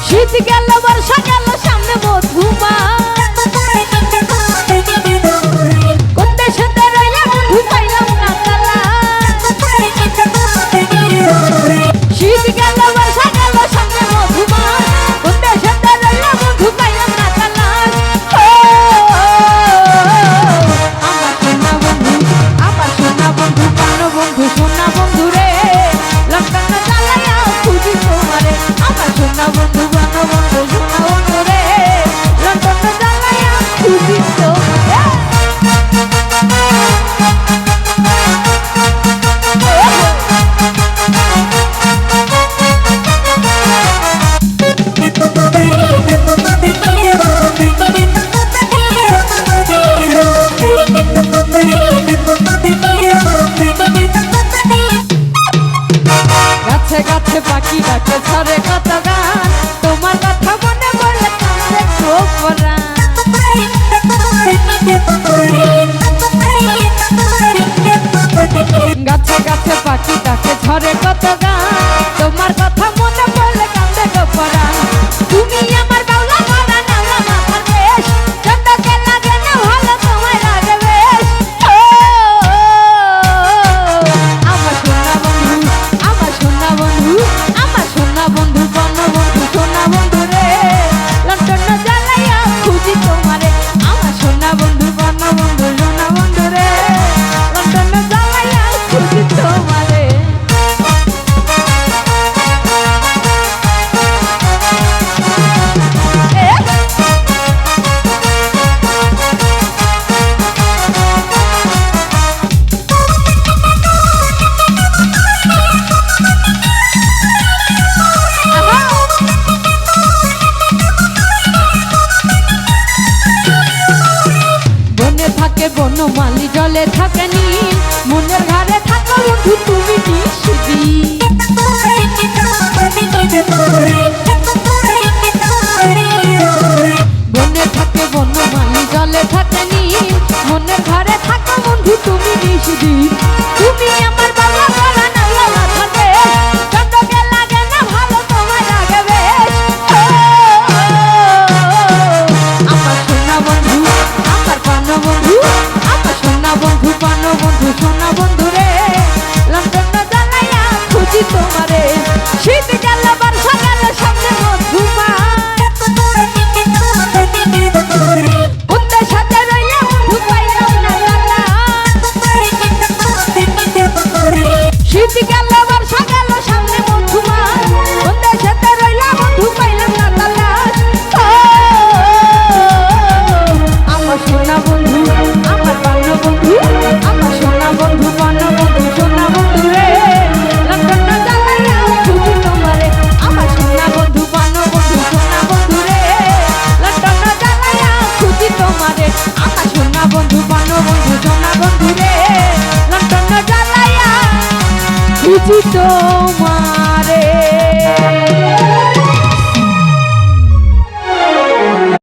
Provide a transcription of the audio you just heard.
শীত গেল বর্ষা গেল সামনে মধুমা কোন দেশেতে রইলা বন্ধু পাইলাম না কালা শীত গেল বর্ষা গেল সামনে মধুমা কোন দেশেতে রইলা বন্ধু পাইলাম না কালা আমার সোনা বন্ধু প্রাণ বন্ধু সোনা বন্ধু রে লন্ডনে জ্বালাইয়া খুঁজি তোমারে আমার সোনা বন্ধু প্রাণ বন্ধু সোনা বন্ধু রে লন্ডনে জ্বালাইয়া খুঁজি তোমারে গাছে গাছে পাখি ডাকে ছড়ে কত গান তোমার কথা মনে পড়লে কাঁদে গোপরা গাছে গাছে পাখি ডাকে ছড়ে কত গান তোমার কথা মনে পড়লে কাঁদে গোপরা তুমি আমার বাউলা গলা নালা মাথার বেশ চন্দকে লাগে না ভালো তোমায় লাগে বেশ আমার সোনা বন্ধু আমার সোনা বন্ধু আমার সোনা বন্ধু বন বন্ধু সোনা বন্ধু রে লন্ডনে জ্বালাইয়া খুঁজি তোমারে আমার সোনা বন্ধু বন বন্ধু সোনা বন্ধু রে লন্ডনে জ্বালাইয়া খুঁজি তোমারে বনে থাকে বনমালী জলে থাকে নীল মনের ঘরে থাকো বন্ধু তুমি নিশিদি বনে থাকে বনমালী জলে থাকে নীল মনের